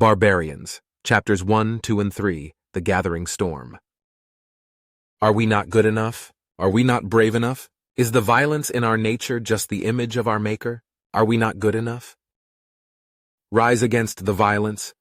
Barbarians, Chapters 1, 2, and 3, The Gathering Storm. Are we not good enough? Are we not brave enough? Is the violence in our nature just the image of our Maker? Are we not good enough? Rise against the violence.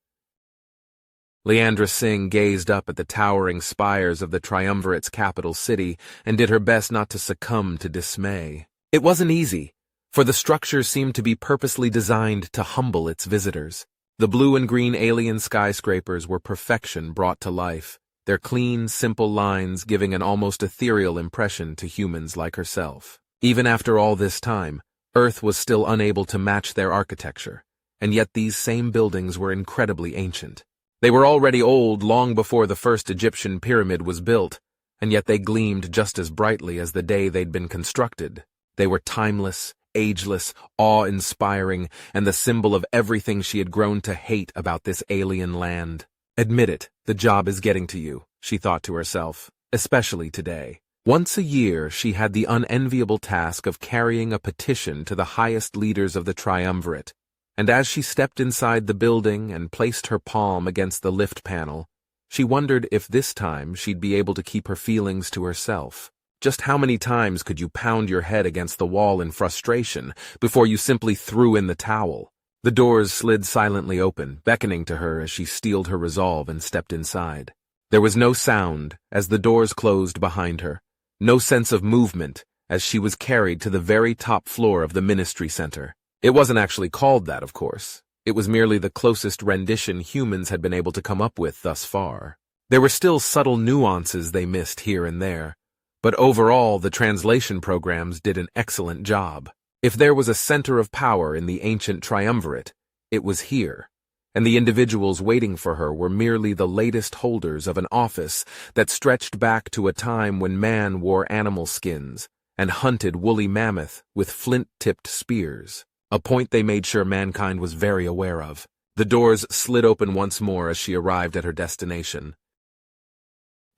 Leandra Singh gazed up at the towering spires of the triumvirate's capital city and did her best not to succumb to dismay. It wasn't easy, for the structure seemed to be purposely designed to humble its visitors. The blue and green alien skyscrapers were perfection brought to life, their clean, simple lines giving an almost ethereal impression to humans like herself. Even after all this time, Earth was still unable to match their architecture, and yet these same buildings were incredibly ancient. They were already old long before the first Egyptian pyramid was built, and yet they gleamed just as brightly as the day they'd been constructed. They were timeless, ageless, awe-inspiring, and the symbol of everything she had grown to hate about this alien land. Admit it, the job is getting to you, she thought to herself, especially today. Once a year, she had the unenviable task of carrying a petition to the highest leaders of the triumvirate, and as she stepped inside the building and placed her palm against the lift panel, she wondered if this time she'd be able to keep her feelings to herself. Just how many times could you pound your head against the wall in frustration before you simply threw in the towel? The doors slid silently open, beckoning to her as she steeled her resolve and stepped inside. There was no sound as the doors closed behind her, no sense of movement as she was carried to the very top floor of the ministry center. It wasn't actually called that, of course. It was merely the closest rendition humans had been able to come up with thus far. There were still subtle nuances they missed here and there, but overall, the translation programs did an excellent job. If there was a center of power in the ancient triumvirate, it was here, and the individuals waiting for her were merely the latest holders of an office that stretched back to a time when man wore animal skins and hunted woolly mammoth with flint-tipped spears, a point they made sure mankind was very aware of. The doors slid open once more as she arrived at her destination.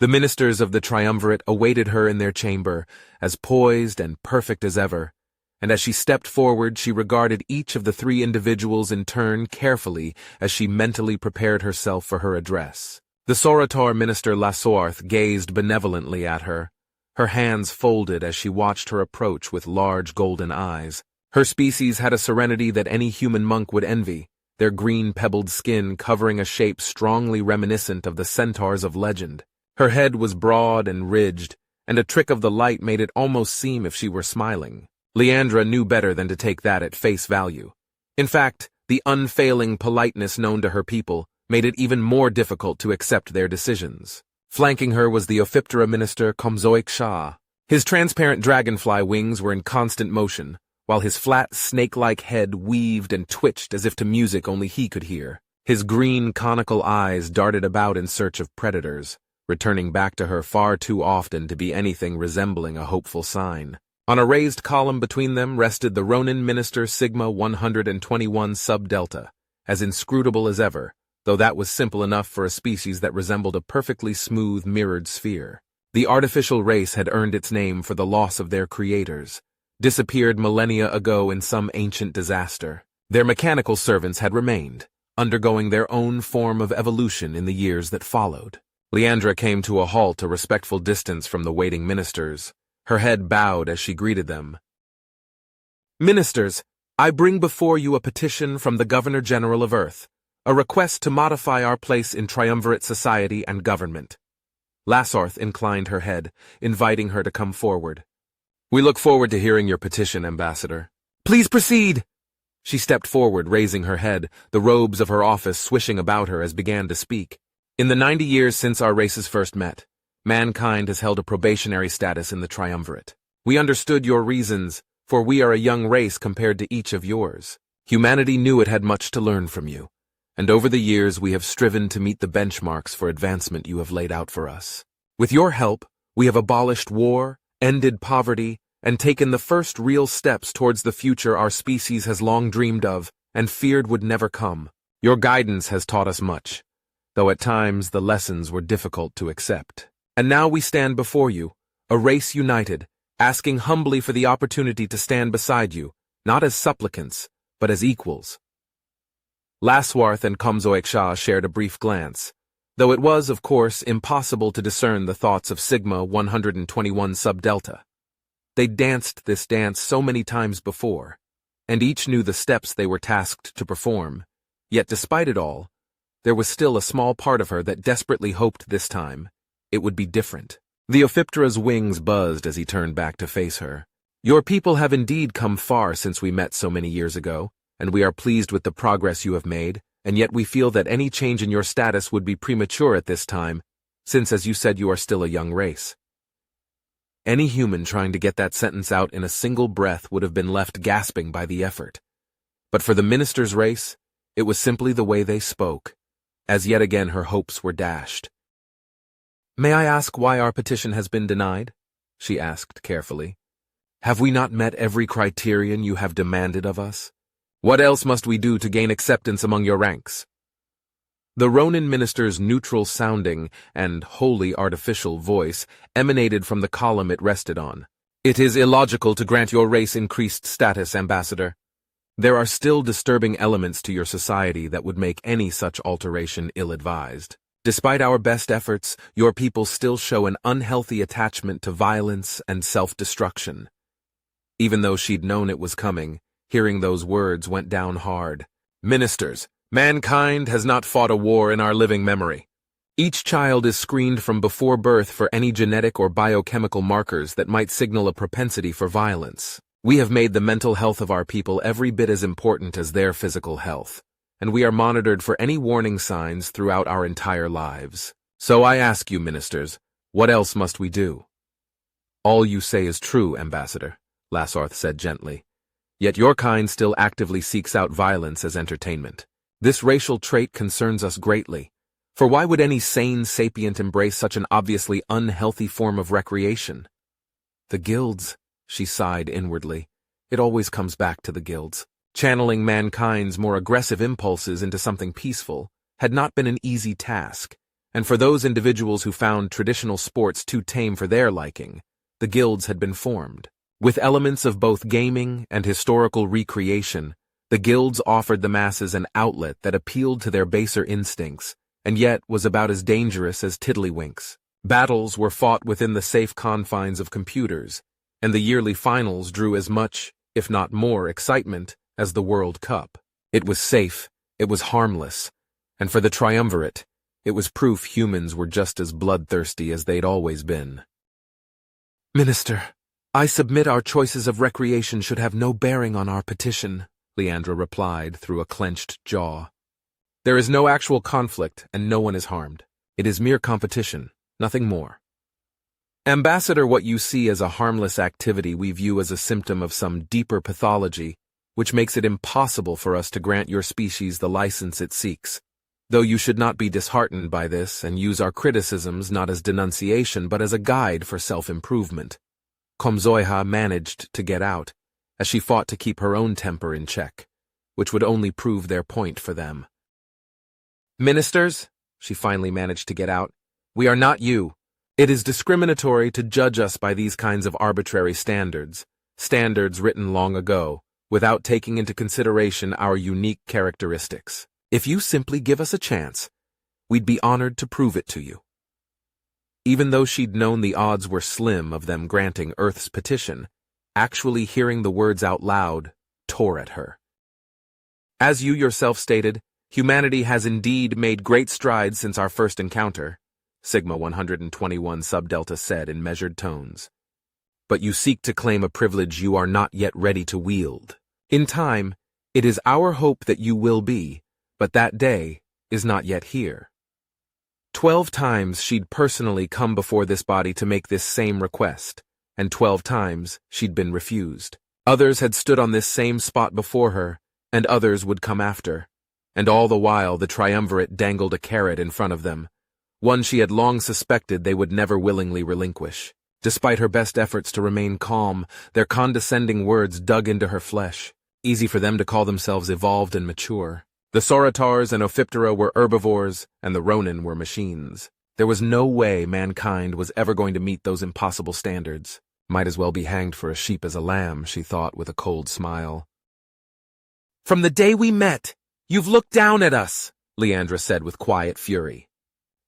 The ministers of the triumvirate awaited her in their chamber, as poised and perfect as ever, and as she stepped forward she regarded each of the three individuals in turn carefully as she mentally prepared herself for her address. The Soratar minister Lasorth gazed benevolently at her, her hands folded as she watched her approach with large golden eyes. Her species had a serenity that any human monk would envy, their green pebbled skin covering a shape strongly reminiscent of the centaurs of legend. Her head was broad and ridged, and a trick of the light made it almost seem if she were smiling. Leandra knew better than to take that at face value. In fact, the unfailing politeness known to her people made it even more difficult to accept their decisions. Flanking her was the Ophiptera minister Komzoik Shah. His transparent dragonfly wings were in constant motion, while his flat, snake-like head weaved and twitched as if to music only he could hear. His green, conical eyes darted about in search of predators, returning back to her far too often to be anything resembling a hopeful sign. On a raised column between them rested the Ronin minister Sigma 121 Sub-Delta, as inscrutable as ever, though that was simple enough for a species that resembled a perfectly smooth mirrored sphere. The artificial race had earned its name for the loss of their creators, disappeared millennia ago in some ancient disaster. Their mechanical servants had remained, undergoing their own form of evolution in the years that followed. Leandra came to a halt a respectful distance from the waiting ministers, her head bowed as she greeted them. Ministers, I bring before you a petition from the Governor-General of Earth, a request to modify our place in triumvirate society and government. Lasorth inclined her head, inviting her to come forward. We look forward to hearing your petition, Ambassador. Please proceed! She stepped forward, raising her head, the robes of her office swishing about her as began to speak. In the 90 years since our races first met, mankind has held a probationary status in the triumvirate. We understood your reasons, for we are a young race compared to each of yours. Humanity knew it had much to learn from you, and over the years we have striven to meet the benchmarks for advancement you have laid out for us. With your help, we have abolished war, ended poverty, and taken the first real steps towards the future our species has long dreamed of and feared would never come. Your guidance has taught us much, though at times the lessons were difficult to accept. And now we stand before you, a race united, asking humbly for the opportunity to stand beside you, not as supplicants, but as equals. Laswarth and Komzoiksha shared a brief glance, though it was, of course, impossible to discern the thoughts of Sigma 121 sub-delta. They'd danced this dance so many times before, and each knew the steps they were tasked to perform, yet despite it all, there was still a small part of her that desperately hoped this time it would be different. The Ophiptera's wings buzzed as he turned back to face her. Your people have indeed come far since we met so many years ago, and we are pleased with the progress you have made, and yet we feel that any change in your status would be premature at this time, since, as you said, you are still a young race. Any human trying to get that sentence out in a single breath would have been left gasping by the effort. But for the minister's race, it was simply the way they spoke, as yet again her hopes were dashed. May I ask why our petition has been denied? She asked carefully. Have we not met every criterion you have demanded of us? What else must we do to gain acceptance among your ranks? The Ronin minister's neutral-sounding and wholly artificial voice emanated from the column it rested on. It is illogical to grant your race increased status, Ambassador. There are still disturbing elements to your society that would make any such alteration ill-advised. Despite our best efforts, your people still show an unhealthy attachment to violence and self-destruction. Even though she'd known it was coming, hearing those words went down hard. Ministers, mankind has not fought a war in our living memory. Each child is screened from before birth for any genetic or biochemical markers that might signal a propensity for violence. We have made the mental health of our people every bit as important as their physical health, and we are monitored for any warning signs throughout our entire lives. So I ask you, ministers, what else must we do? All you say is true, Ambassador, Laswarth said gently. Yet your kind still actively seeks out violence as entertainment. This racial trait concerns us greatly, for why would any sane sapient embrace such an obviously unhealthy form of recreation? The guilds, she sighed inwardly. It always comes back to the guilds. Channeling mankind's more aggressive impulses into something peaceful had not been an easy task, and for those individuals who found traditional sports too tame for their liking, the guilds had been formed. With elements of both gaming and historical recreation, the guilds offered the masses an outlet that appealed to their baser instincts, and yet was about as dangerous as tiddlywinks. Battles were fought within the safe confines of computers, and the yearly finals drew as much, if not more, excitement as the World Cup. It was safe, it was harmless, and for the triumvirate, it was proof humans were just as bloodthirsty as they'd always been. Minister, I submit our choices of recreation should have no bearing on our petition, Leandra replied through a clenched jaw. There is no actual conflict and no one is harmed. It is mere competition, nothing more. Ambassador, what you see as a harmless activity we view as a symptom of some deeper pathology, which makes it impossible for us to grant your species the license it seeks. Though you should not be disheartened by this and use our criticisms not as denunciation but as a guide for self-improvement. Komzoiha managed to get out, as she fought to keep her own temper in check, which would only prove their point for them. Ministers, she finally managed to get out, we are not you. It is discriminatory to judge us by these kinds of arbitrary standards, standards written long ago, without taking into consideration our unique characteristics. If you simply give us a chance, we'd be honored to prove it to you. Even though she'd known the odds were slim of them granting Earth's petition, actually hearing the words out loud tore at her. As you yourself stated, humanity has indeed made great strides since our first encounter, Sigma 121 Sub-Delta said in measured tones. But you seek to claim a privilege you are not yet ready to wield. In time, it is our hope that you will be, but that day is not yet here. 12 times she'd personally come before this body to make this same request, and 12 times she'd been refused. Others had stood on this same spot before her, and others would come after, and all the while the triumvirate dangled a carrot in front of them, one she had long suspected they would never willingly relinquish. Despite her best efforts to remain calm, their condescending words dug into her flesh. Easy for them to call themselves evolved and mature. The Sauritars and Ophiptera were herbivores, and the Ronin were machines. There was no way mankind was ever going to meet those impossible standards. Might as well be hanged for a sheep as a lamb, she thought with a cold smile. From the day we met, You've looked down at us, Leandra said with quiet fury.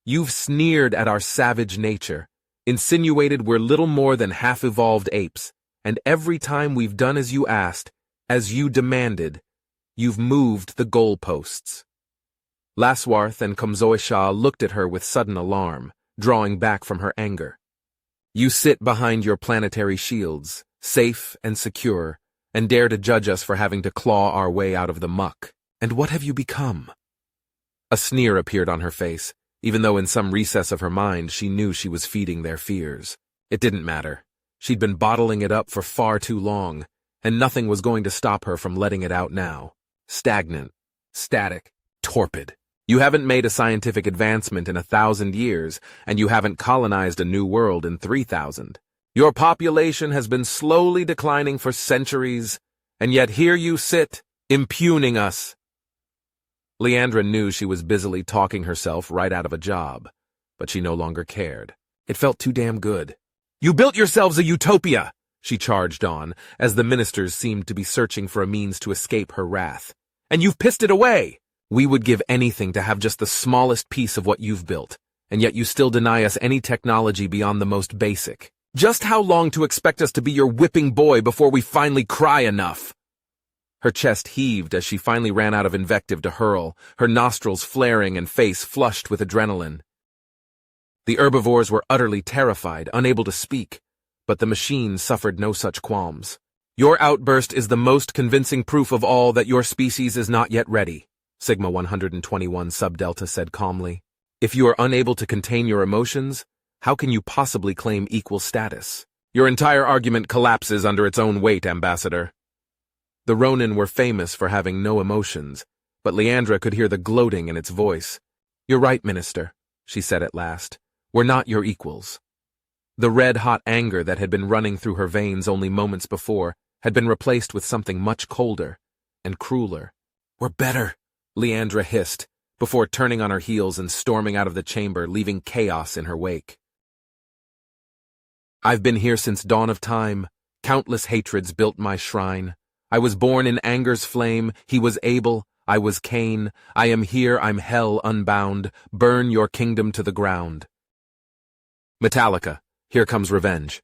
You've sneered at our savage nature, insinuated we're little more than half-evolved apes, and every time we've done as you asked, as you demanded, you've moved the goalposts. Laswarth and Komzoisha looked at her with sudden alarm, drawing back from her anger. You sit behind your planetary shields, safe and secure, and dare to judge us for having to claw our way out of the muck. And what have you become? A sneer appeared on her face, even though in some recess of her mind she knew she was feeding their fears. It didn't matter. She'd been bottling it up for far too long, and nothing was going to stop her from letting it out now. Stagnant, static, torpid. You haven't made a scientific advancement in 1,000 years, and you haven't colonized a new world in 3,000. Your population has been slowly declining for centuries, and yet here you sit, impugning us. Leandra knew she was busily talking herself right out of a job, but she no longer cared. It felt too damn good. You built yourselves a utopia, she charged on, as the ministers seemed to be searching for a means to escape her wrath. And you've pissed it away. We would give anything to have just the smallest piece of what you've built, and yet you still deny us any technology beyond the most basic. Just how long to expect us to be your whipping boy before we finally cry enough? Her chest heaved as she finally ran out of invective to hurl, her nostrils flaring and face flushed with adrenaline. The herbivores were utterly terrified, unable to speak, but the machine suffered no such qualms. Your outburst is the most convincing proof of all that your species is not yet ready, Sigma 121 Subdelta said calmly. If you are unable to contain your emotions, how can you possibly claim equal status? Your entire argument collapses under its own weight, Ambassador. The Ronin were famous for having no emotions, but Leandra could hear the gloating in its voice. You're right, Minister, she said at last. We're not your equals. The red-hot anger that had been running through her veins only moments before had been replaced with something much colder and crueler. We're better, Leandra hissed, before turning on her heels and storming out of the chamber, leaving chaos in her wake. I've been here since dawn of time. Countless hatreds built my shrine. I was born in anger's flame. He was Abel. I was Cain. I am here. I'm hell unbound. Burn your kingdom to the ground. Metallica, here comes revenge.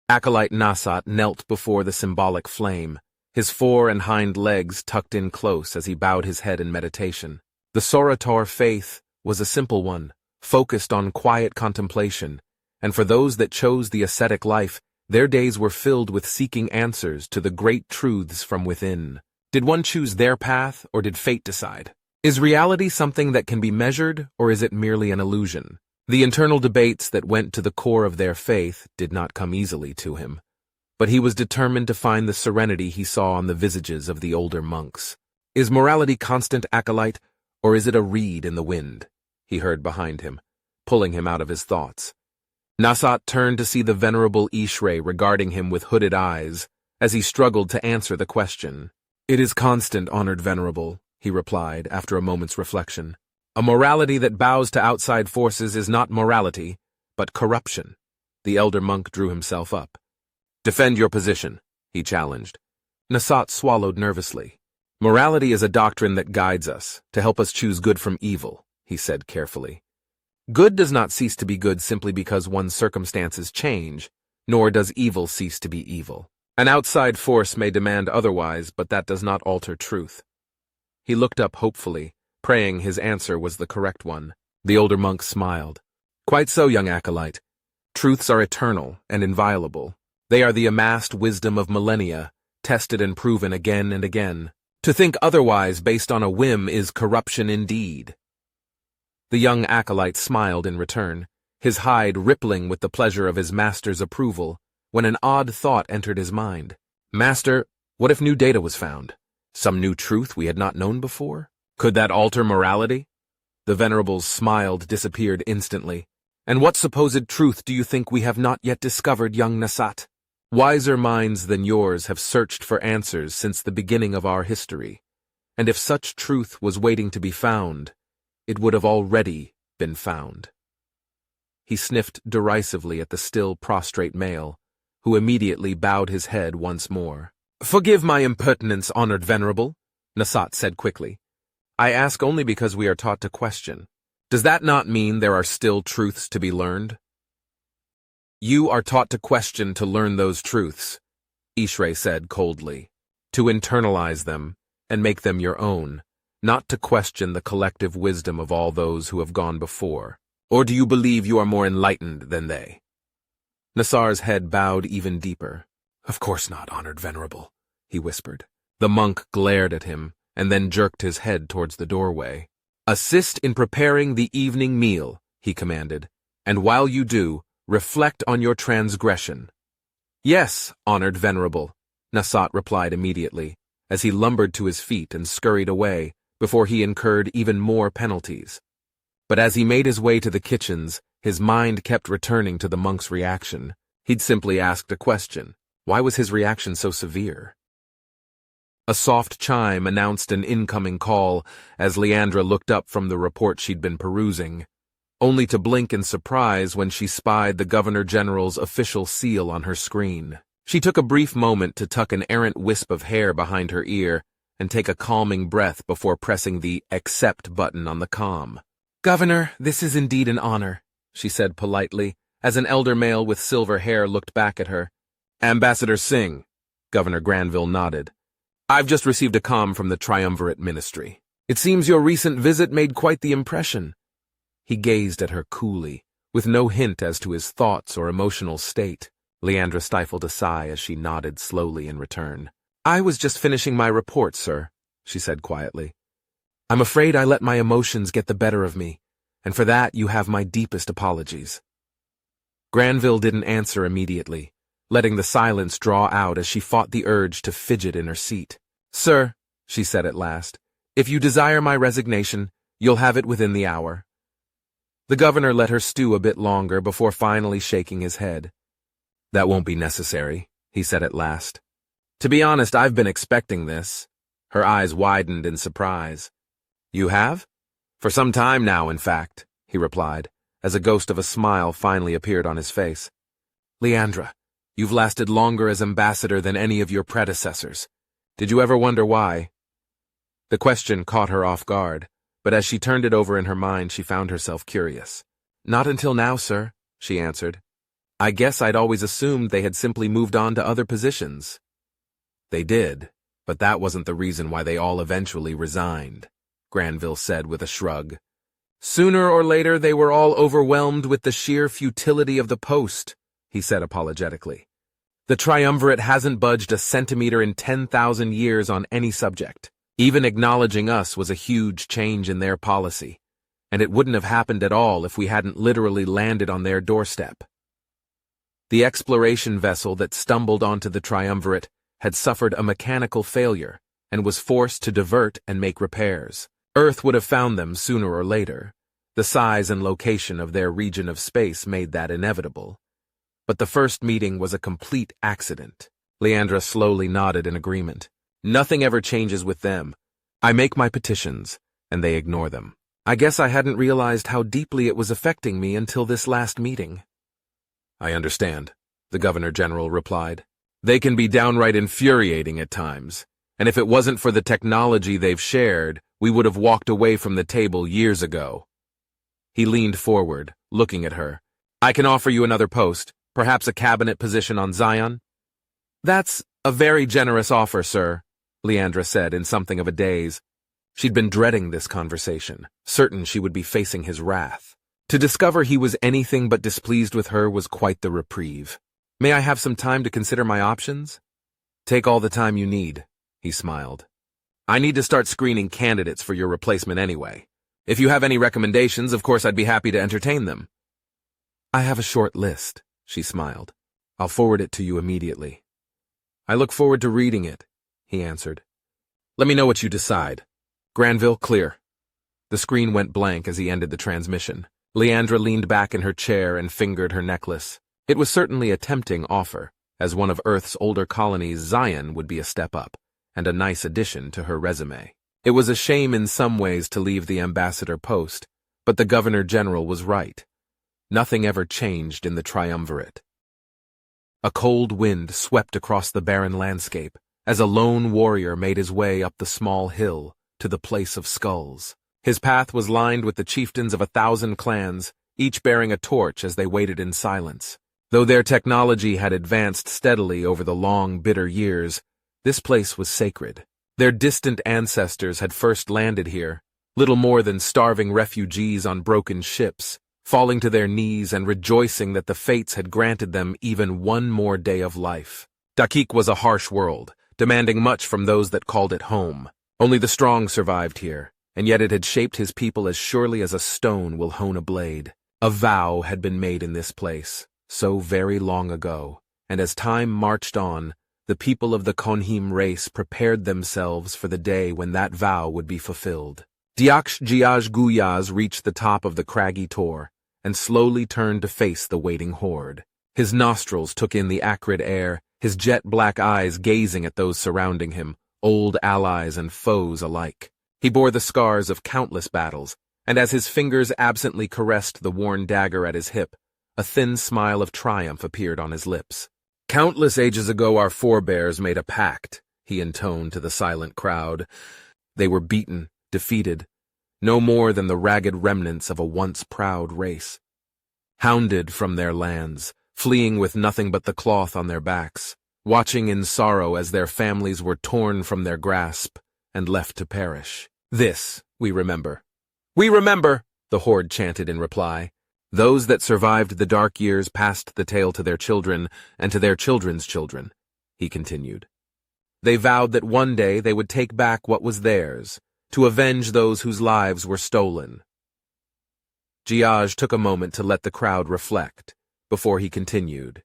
Acolyte Nasat knelt before the symbolic flame, his fore and hind legs tucked in close as he bowed his head in meditation. The Sorator faith was a simple one, focused on quiet contemplation, and for those that chose the ascetic life, their days were filled with seeking answers to the great truths from within. Did one choose their path, or did fate decide? Is reality something that can be measured, or is it merely an illusion? The internal debates that went to the core of their faith did not come easily to him, but he was determined to find the serenity he saw on the visages of the older monks. Is morality constant, Acolyte, or is it a reed in the wind? He heard behind him, pulling him out of his thoughts. Nasat turned to see the venerable Ishre regarding him with hooded eyes, as he struggled to answer the question. It is constant, honored venerable, he replied after a moment's reflection. A morality that bows to outside forces is not morality, but corruption. The elder monk drew himself up. Defend your position, he challenged. Nasat swallowed nervously. Morality is a doctrine that guides us, to help us choose good from evil, he said carefully. Good does not cease to be good simply because one's circumstances change, nor does evil cease to be evil. An outside force may demand otherwise, but that does not alter truth. He looked up hopefully, praying his answer was the correct one. The older monk smiled. Quite so, young acolyte. Truths are eternal and inviolable. They are the amassed wisdom of millennia, tested and proven again and again. To think otherwise based on a whim is corruption indeed. The young acolyte smiled in return, his hide rippling with the pleasure of his master's approval, when an odd thought entered his mind. Master, what if new data was found? Some new truth we had not known before? Could that alter morality? The venerable's smiled disappeared instantly. And what supposed truth do you think we have not yet discovered, young Nasat? Wiser minds than yours have searched for answers since the beginning of our history, and if such truth was waiting to be found, it would have already been found. He sniffed derisively at the still prostrate male, who immediately bowed his head once more. Forgive my impertinence, honored venerable, Nasat said quickly. I ask only because we are taught to question. Does that not mean there are still truths to be learned? You are taught to question to learn those truths, Ishre said coldly, to internalize them and make them your own, not to question the collective wisdom of all those who have gone before. Or do you believe you are more enlightened than they? Nasar's head bowed even deeper. Of course not, honored venerable, he whispered. The monk glared at him and then jerked his head towards the doorway. Assist in preparing the evening meal, he commanded, and while you do, reflect on your transgression. Yes, honored venerable, Nasat replied immediately, as he lumbered to his feet and scurried away before he incurred even more penalties. But as he made his way to the kitchens, his mind kept returning to the monk's reaction. He'd simply asked a question. Why was his reaction so severe? A soft chime announced an incoming call as Leandra looked up from the report she'd been perusing, only to blink in surprise when she spied the Governor-General's official seal on her screen. She took a brief moment to tuck an errant wisp of hair behind her ear and take a calming breath before pressing the accept button on the comm. Governor, this is indeed an honor, she said politely, as an elder male with silver hair looked back at her. Ambassador Singh, Governor Granville nodded. I've just received a comm from the Triumvirate Ministry. It seems your recent visit made quite the impression. He gazed at her coolly, with no hint as to his thoughts or emotional state. Leandra stifled a sigh as she nodded slowly in return. I was just finishing my report, sir, she said quietly. I'm afraid I let my emotions get the better of me, and for that you have my deepest apologies. Granville didn't answer immediately, letting the silence draw out as she fought the urge to fidget in her seat. Sir, she said at last, if you desire my resignation, you'll have it within the hour. The governor let her stew a bit longer before finally shaking his head. That won't be necessary, he said at last. To be honest, I've been expecting this. Her eyes widened in surprise. You have? For some time now, in fact, he replied, as a ghost of a smile finally appeared on his face. Leandra, you've lasted longer as ambassador than any of your predecessors. Did you ever wonder why? The question caught her off guard, but as she turned it over in her mind, she found herself curious. Not until now, sir, she answered. I guess I'd always assumed they had simply moved on to other positions. They did, but that wasn't the reason why they all eventually resigned, Granville said with a shrug. Sooner or later they were all overwhelmed with the sheer futility of the post, he said apologetically. The Triumvirate hasn't budged a centimeter in 10,000 years on any subject. Even acknowledging us was a huge change in their policy, and it wouldn't have happened at all if we hadn't literally landed on their doorstep. The exploration vessel that stumbled onto the Triumvirate had suffered a mechanical failure and was forced to divert and make repairs. Earth would have found them sooner or later. The size and location of their region of space made that inevitable. But the first meeting was a complete accident. Leandra slowly nodded in agreement. Nothing ever changes with them. I make my petitions, and they ignore them. I guess I hadn't realized how deeply it was affecting me until this last meeting. I understand, the Governor-General replied. They can be downright infuriating at times, and if it wasn't for the technology they've shared, we would have walked away from the table years ago. He leaned forward, looking at her. I can offer you another post, perhaps a cabinet position on Zion? That's a very generous offer, sir, Leandra said in something of a daze. She'd been dreading this conversation, certain she would be facing his wrath. To discover he was anything but displeased with her was quite the reprieve. May I have some time to consider my options? Take all the time you need, he smiled. I need to start screening candidates for your replacement anyway. If you have any recommendations, of course I'd be happy to entertain them. I have a short list, she smiled. I'll forward it to you immediately. I look forward to reading it, he answered. Let me know what you decide. Granville, clear. The screen went blank as he ended the transmission. Leandra leaned back in her chair and fingered her necklace. It was certainly a tempting offer. As one of Earth's older colonies, Zion would be a step up, and a nice addition to her resume. It was a shame in some ways to leave the ambassador post, but the Governor-General was right. Nothing ever changed in the Triumvirate. A cold wind swept across the barren landscape, as a lone warrior made his way up the small hill to the place of skulls. His path was lined with the chieftains of 1,000 clans, each bearing a torch as they waited in silence. Though their technology had advanced steadily over the long, bitter years, this place was sacred. Their distant ancestors had first landed here, little more than starving refugees on broken ships, falling to their knees and rejoicing that the fates had granted them even one more day of life. Dakik was a harsh world, demanding much from those that called it home. Only the strong survived here, and yet it had shaped his people as surely as a stone will hone a blade. A vow had been made in this place, so very long ago, and as time marched on, the people of the Konhim race prepared themselves for the day when that vow would be fulfilled. Diaksh Jiaj Guyaz reached the top of the craggy tor, and slowly turned to face the waiting horde. His nostrils took in the acrid air, his jet-black eyes gazing at those surrounding him, old allies and foes alike. He bore the scars of countless battles, and as his fingers absently caressed the worn dagger at his hip, a thin smile of triumph appeared on his lips. "Countless ages ago our forebears made a pact," he intoned to the silent crowd. They were beaten, defeated, no more than the ragged remnants of a once proud race. Hounded from their lands, fleeing with nothing but the cloth on their backs, watching in sorrow as their families were torn from their grasp and left to perish. "This we remember." "We remember," the horde chanted in reply. "Those that survived the dark years passed the tale to their children and to their children's children," he continued. "They vowed that one day they would take back what was theirs, to avenge those whose lives were stolen." Jiaj took a moment to let the crowd reflect, before he continued.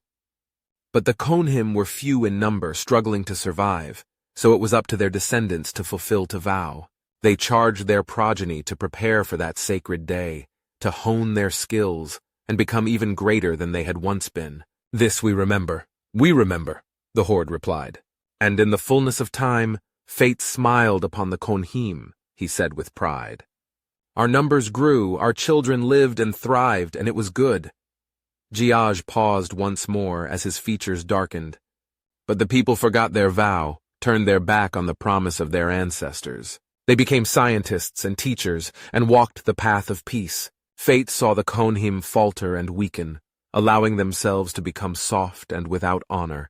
"But the Konhim were few in number, struggling to survive, so it was up to their descendants to fulfill to vow. They charged their progeny to prepare for that sacred day, to hone their skills, and become even greater than they had once been. This we remember, the horde replied. "And in the fullness of time, fate smiled upon the Konhim," he said with pride. "Our numbers grew, our children lived and thrived, and it was good." Jiaj paused once more as his features darkened. But the people forgot their vow, turned their back on the promise of their ancestors. They became scientists and teachers and walked the path of peace. Fate saw the Konhim falter and weaken, allowing themselves to become soft and without honor.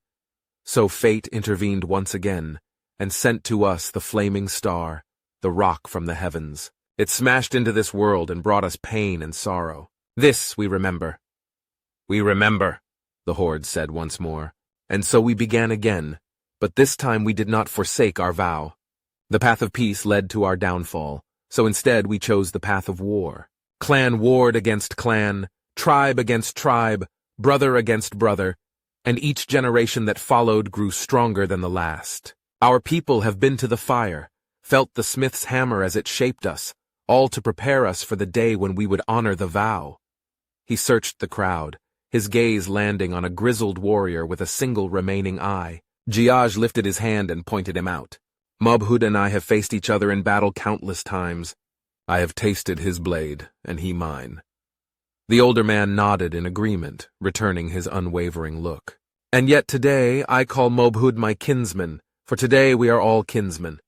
So fate intervened once again and sent to us the flaming star, the rock from the heavens. It smashed into this world and brought us pain and sorrow. This we remember. "We remember," the horde said once more. "And so we began again, but this time we did not forsake our vow. The path of peace led to our downfall, so instead we chose the path of war. Clan warred against clan, tribe against tribe, brother against brother, and each generation that followed grew stronger than the last. Our people have been to the fire, felt the smith's hammer as it shaped us, all to prepare us for the day when we would honor the vow." He searched the crowd, his gaze landing on a grizzled warrior with a single remaining eye. Jiaj lifted his hand and pointed him out. "Mubhud and I have faced each other in battle countless times. I have tasted his blade, and he mine." The older man nodded in agreement, returning his unwavering look. "And yet today I call Mubhud my kinsman, for today we are all kinsmen."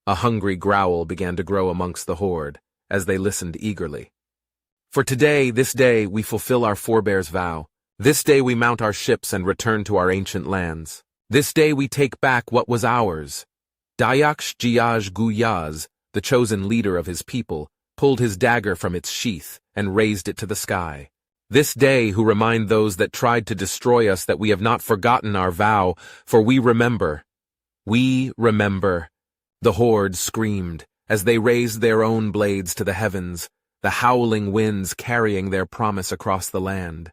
A hungry growl began to grow amongst the horde, as they listened eagerly. "For today, this day, we fulfill our forebears' vow. This day we mount our ships and return to our ancient lands. This day we take back what was ours." Diaksh Jiaj Guyaz, the chosen leader of his people, pulled his dagger from its sheath and raised it to the sky. "This day who remind those that tried to destroy us that we have not forgotten our vow, for we remember. We remember." The horde screamed as they raised their own blades to the heavens, the howling winds carrying their promise across the land.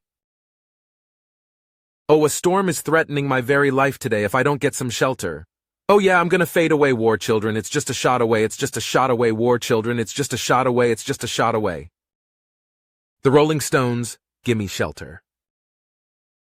"Oh, a storm is threatening my very life today if I don't get some shelter. Oh yeah, I'm gonna fade away, war children, it's just a shot away, it's just a shot away, war children, it's just a shot away, it's just a shot away." The Rolling Stones, Gimme Shelter.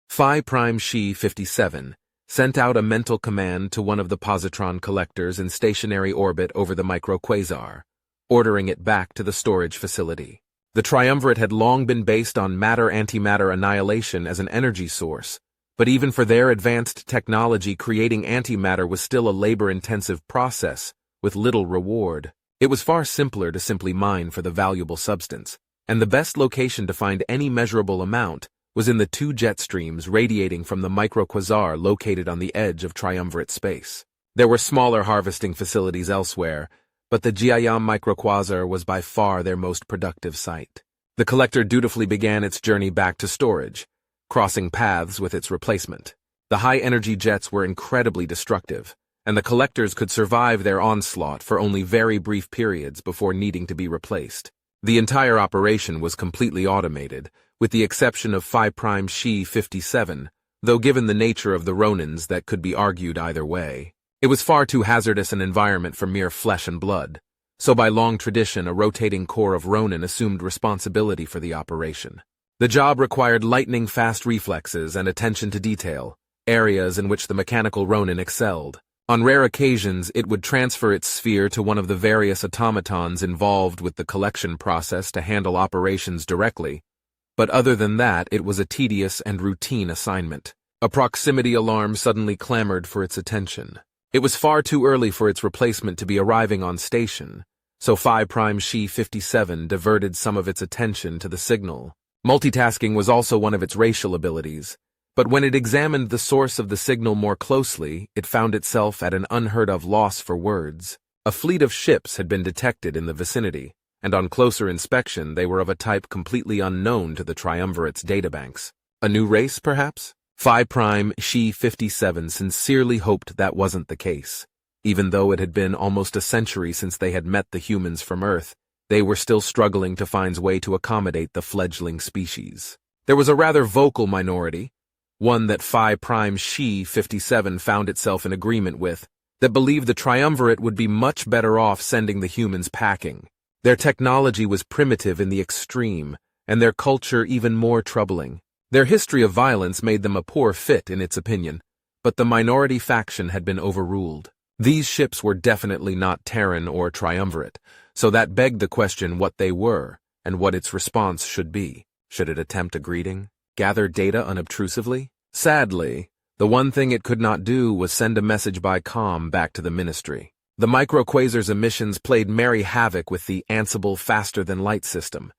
Phi Prime She 57 sent out a mental command to one of the positron collectors in stationary orbit over the microquasar, ordering it back to the storage facility. The triumvirate had long been based on matter-antimatter annihilation as an energy source, But even for their advanced technology, creating antimatter was still a labor-intensive process, with little reward. It was far simpler to simply mine for the valuable substance, and the best location to find any measurable amount was in the 2 jet streams radiating from the microquasar located on the edge of triumvirate space. There were smaller harvesting facilities elsewhere, but the Giayam microquasar was by far their most productive site. The collector dutifully began its journey back to storage, crossing paths with its replacement. The high-energy jets were incredibly destructive, and the collectors could survive their onslaught for only very brief periods before needing to be replaced. The entire operation was completely automated, with the exception of Phi Prime Xi 57, though given the nature of the Ronins that could be argued either way. It was far too hazardous an environment for mere flesh and blood, so by long tradition a rotating corps of Ronin assumed responsibility for the operation. The job required lightning-fast reflexes and attention to detail, areas in which the mechanical Ronin excelled. On rare occasions, it would transfer its sphere to one of the various automatons involved with the collection process to handle operations directly, but other than that, it was a tedious and routine assignment. A proximity alarm suddenly clamored for its attention. It was far too early for its replacement to be arriving on station, so Phi Prime Xi 57 diverted some of its attention to the signal. Multitasking was also one of its racial abilities, but when it examined the source of the signal more closely, it found itself at an unheard-of loss for words. A fleet of ships had been detected in the vicinity, and on closer inspection they were of a type completely unknown to the Triumvirate's databanks. A new race, perhaps? Phi Prime Xi 57 sincerely hoped that wasn't the case. Even though it had been almost a century since they had met the humans from Earth, they were still struggling to find a way to accommodate the fledgling species. There was a rather vocal minority, one that Phi Prime Xi 57 found itself in agreement with, that believed the Triumvirate would be much better off sending the humans packing. Their technology was primitive in the extreme, and their culture even more troubling. Their history of violence made them a poor fit in its opinion, but the minority faction had been overruled. These ships were definitely not Terran or Triumvirate, so that begged the question what they were, and what its response should be. Should it attempt a greeting? Gather data unobtrusively? Sadly, the one thing it could not do was send a message by comm back to the Ministry. The microquasar's emissions played merry havoc with the Ansible faster-than-light system,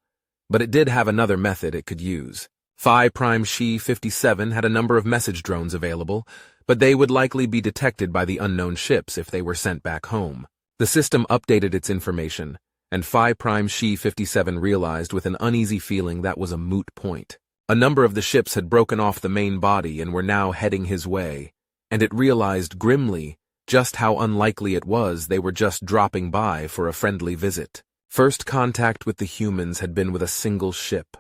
but it did have another method it could use. Phi Prime Xi 57 had a number of message drones available, but they would likely be detected by the unknown ships if they were sent back home. The system updated its information, and Phi Prime Xi 57 realized with an uneasy feeling that was a moot point. A number of the ships had broken off the main body and were now heading his way, and it realized grimly just how unlikely it was they were just dropping by for a friendly visit. First contact with the humans had been with a single ship,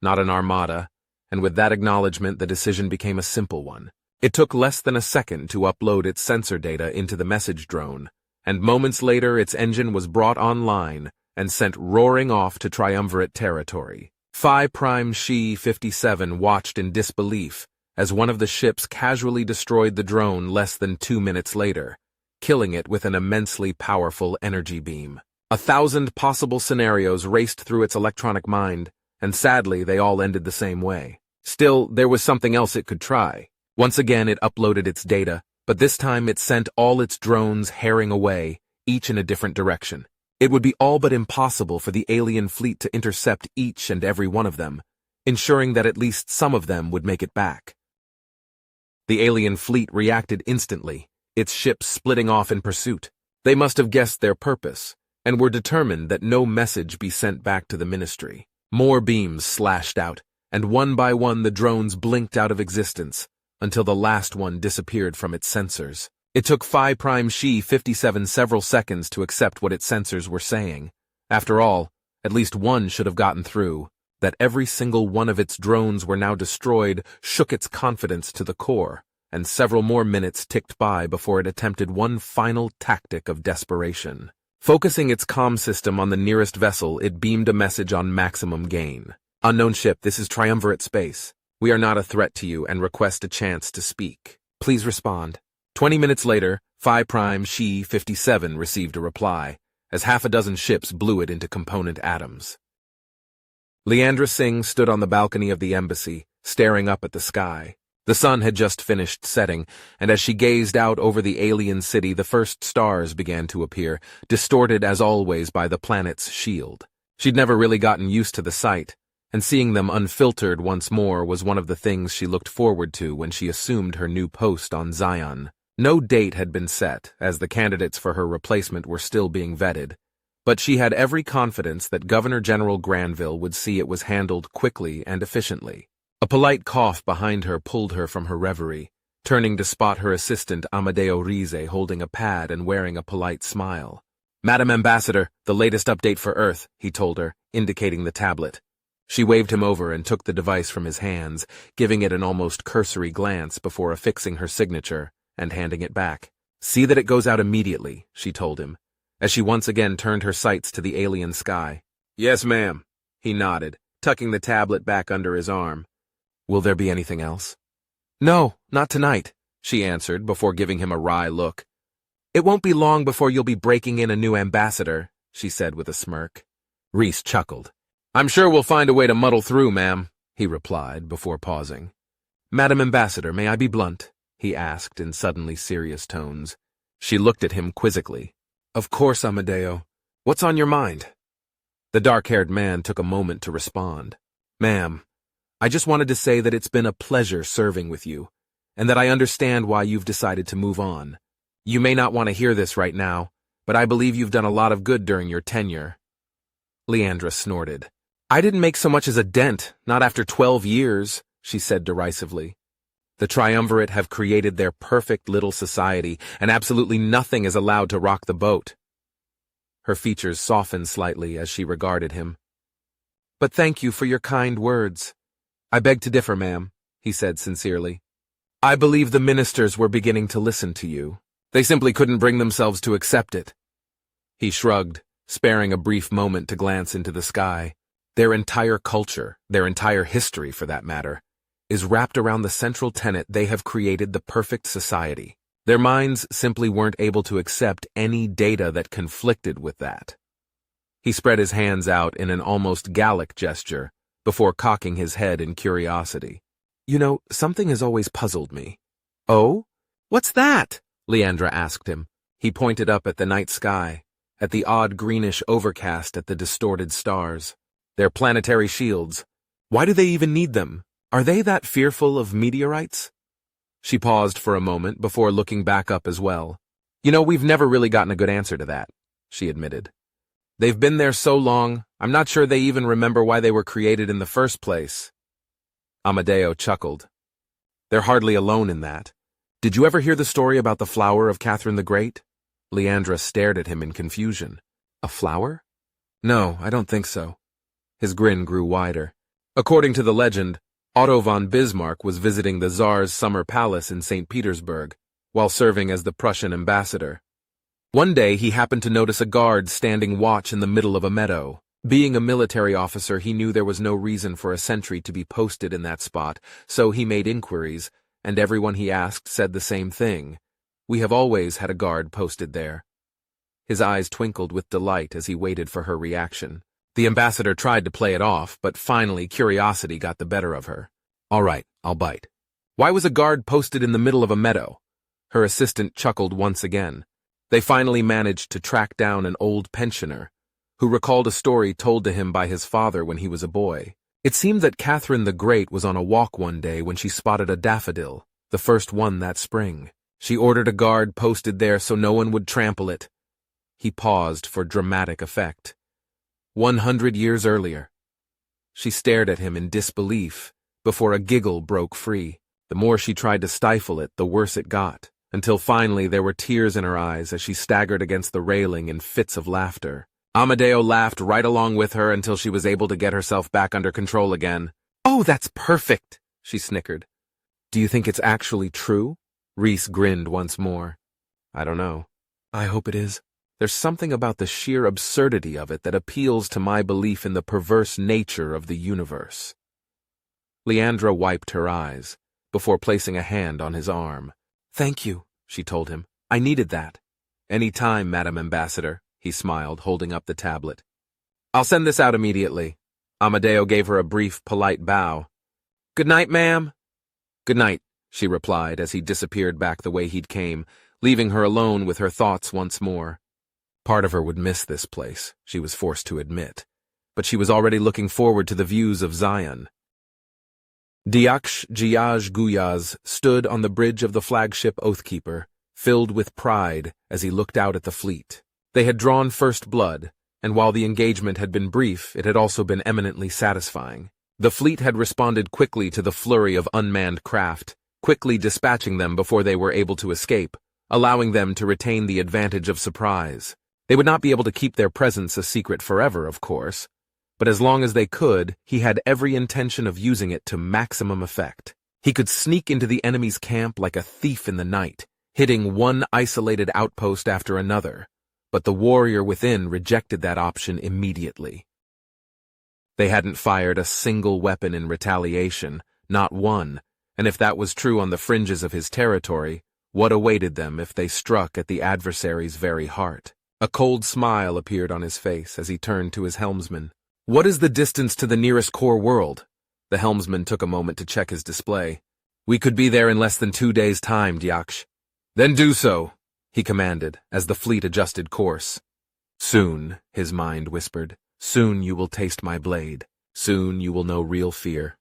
not an armada, and with that acknowledgement the decision became a simple one. It took less than a second to upload its sensor data into the message drone, and moments later its engine was brought online and sent roaring off to Triumvirate territory. Phi Prime Xi 57 watched in disbelief as one of the ships casually destroyed the drone less than 2 minutes later, killing it with an immensely powerful energy beam. 1,000 possible scenarios raced through its electronic mind, and sadly they all ended the same way. Still, there was something else it could try. Once again it uploaded its data, but this time it sent all its drones herring away, each in a different direction. It would be all but impossible for the alien fleet to intercept each and every one of them, ensuring that at least some of them would make it back. The alien fleet reacted instantly, its ships splitting off in pursuit. They must have guessed their purpose, and were determined that no message be sent back to the Ministry. More beams slashed out, and one by one the drones blinked out of existence, until the last one disappeared from its sensors. It took Phi Prime Xi 57 several seconds to accept what its sensors were saying. After all, at least one should have gotten through. That every single one of its drones were now destroyed shook its confidence to the core, and several more minutes ticked by before it attempted one final tactic of desperation. Focusing its comm system on the nearest vessel, it beamed a message on maximum gain. Unknown ship, this is Triumvirate Space. We are not a threat to you and request a chance to speak. Please respond. 20 minutes later, Phi Prime Xi 57 received a reply, as half a dozen ships blew it into component atoms. Leandra Singh stood on the balcony of the embassy, staring up at the sky. The sun had just finished setting, and as she gazed out over the alien city, the first stars began to appear, distorted as always by the planet's shield. She'd never really gotten used to the sight, and seeing them unfiltered once more was one of the things she looked forward to when she assumed her new post on Zion. No date had been set, as the candidates for her replacement were still being vetted, but she had every confidence that Governor General Granville would see it was handled quickly and efficiently. A polite cough behind her pulled her from her reverie, turning to spot her assistant Amadeo Rize holding a pad and wearing a polite smile. "Madam Ambassador, the latest update for Earth," he told her, indicating the tablet. She waved him over and took the device from his hands, giving it an almost cursory glance before affixing her signature and handing it back. "See that it goes out immediately," she told him, as she once again turned her sights to the alien sky. "Yes, ma'am," he nodded, tucking the tablet back under his arm. "Will there be anything else?" "No, not tonight," she answered before giving him a wry look. "It won't be long before you'll be breaking in a new ambassador," she said with a smirk. Reese chuckled. "I'm sure we'll find a way to muddle through, ma'am," he replied before pausing. "Madam Ambassador, may I be blunt?" he asked in suddenly serious tones. She looked at him quizzically. "Of course, Amadeo. What's on your mind?" The dark-haired man took a moment to respond. "Ma'am, I just wanted to say that it's been a pleasure serving with you, and that I understand why you've decided to move on. You may not want to hear this right now, but I believe you've done a lot of good during your tenure." Leandra snorted. "I didn't make so much as a dent, not after 12 years, she said derisively. "The Triumvirate have created their perfect little society, and absolutely nothing is allowed to rock the boat." Her features softened slightly as she regarded him. "But thank you for your kind words." "I beg to differ, ma'am," he said sincerely. "I believe the ministers were beginning to listen to you. They simply couldn't bring themselves to accept it." He shrugged, sparing a brief moment to glance into the sky. Their entire culture, their entire history for that matter, is wrapped around the central tenet they have created the perfect society. Their minds simply weren't able to accept any data that conflicted with that. He spread his hands out in an almost Gallic gesture, before cocking his head in curiosity. "You know, something has always puzzled me." "Oh? What's that?" Leandra asked him. He pointed up at the night sky, at the odd greenish overcast at the distorted stars. "Their planetary shields. Why do they even need them? Are they that fearful of meteorites?" She paused for a moment before looking back up as well. "You know, we've never really gotten a good answer to that," she admitted. "They've been there so long, I'm not sure they even remember why they were created in the first place." Amadeo chuckled. "They're hardly alone in that. Did you ever hear the story about the flower of Catherine the Great?" Leandra stared at him in confusion. "A flower?" "No, I don't think so." His grin grew wider. According to the legend, Otto von Bismarck was visiting the Tsar's summer palace in St. Petersburg, while serving as the Prussian ambassador. One day he happened to notice a guard standing watch in the middle of a meadow. Being a military officer, he knew there was no reason for a sentry to be posted in that spot, so he made inquiries, and everyone he asked said the same thing. "We have always had a guard posted there." His eyes twinkled with delight as he waited for her reaction. The ambassador tried to play it off, but finally curiosity got the better of her. "All right, I'll bite. Why was a guard posted in the middle of a meadow?" Her assistant chuckled once again. They finally managed to track down an old pensioner, who recalled a story told to him by his father when he was a boy. It seemed that Catherine the Great was on a walk one day when she spotted a daffodil, the first one that spring. She ordered a guard posted there so no one would trample it. He paused for dramatic effect. 100 years earlier. She stared at him in disbelief, before a giggle broke free. The more she tried to stifle it, the worse it got, until finally there were tears in her eyes as she staggered against the railing in fits of laughter. Amadeo laughed right along with her until she was able to get herself back under control again. "Oh, that's perfect," she snickered. "Do you think it's actually true?" Reese grinned once more. "I don't know. I hope it is. There's something about the sheer absurdity of it that appeals to my belief in the perverse nature of the universe." Leandra wiped her eyes, before placing a hand on his arm. "Thank you," she told him. "I needed that." "Any time, Madam Ambassador," he smiled, holding up the tablet. "I'll send this out immediately." Amadeo gave her a brief, polite bow. "Good night, ma'am." "Good night," she replied as he disappeared back the way he'd came, leaving her alone with her thoughts once more. Part of her would miss this place, she was forced to admit, but she was already looking forward to the views of Zion. Diaksh Giaj Guyaz stood on the bridge of the flagship Oathkeeper, filled with pride as he looked out at the fleet. They had drawn first blood, and while the engagement had been brief, it had also been eminently satisfying. The fleet had responded quickly to the flurry of unmanned craft, quickly dispatching them before they were able to escape, allowing them to retain the advantage of surprise. They would not be able to keep their presence a secret forever, of course, but as long as they could, he had every intention of using it to maximum effect. He could sneak into the enemy's camp like a thief in the night, hitting one isolated outpost after another, but the warrior within rejected that option immediately. They hadn't fired a single weapon in retaliation, not one, and if that was true on the fringes of his territory, what awaited them if they struck at the adversary's very heart? A cold smile appeared on his face as he turned to his helmsman. "What is the distance to the nearest core world?" The helmsman took a moment to check his display. "We could be there in less than 2 days' time, Diaksh." "Then do so," he commanded, as the fleet adjusted course. "Soon," his mind whispered, "soon you will taste my blade. Soon you will know real fear."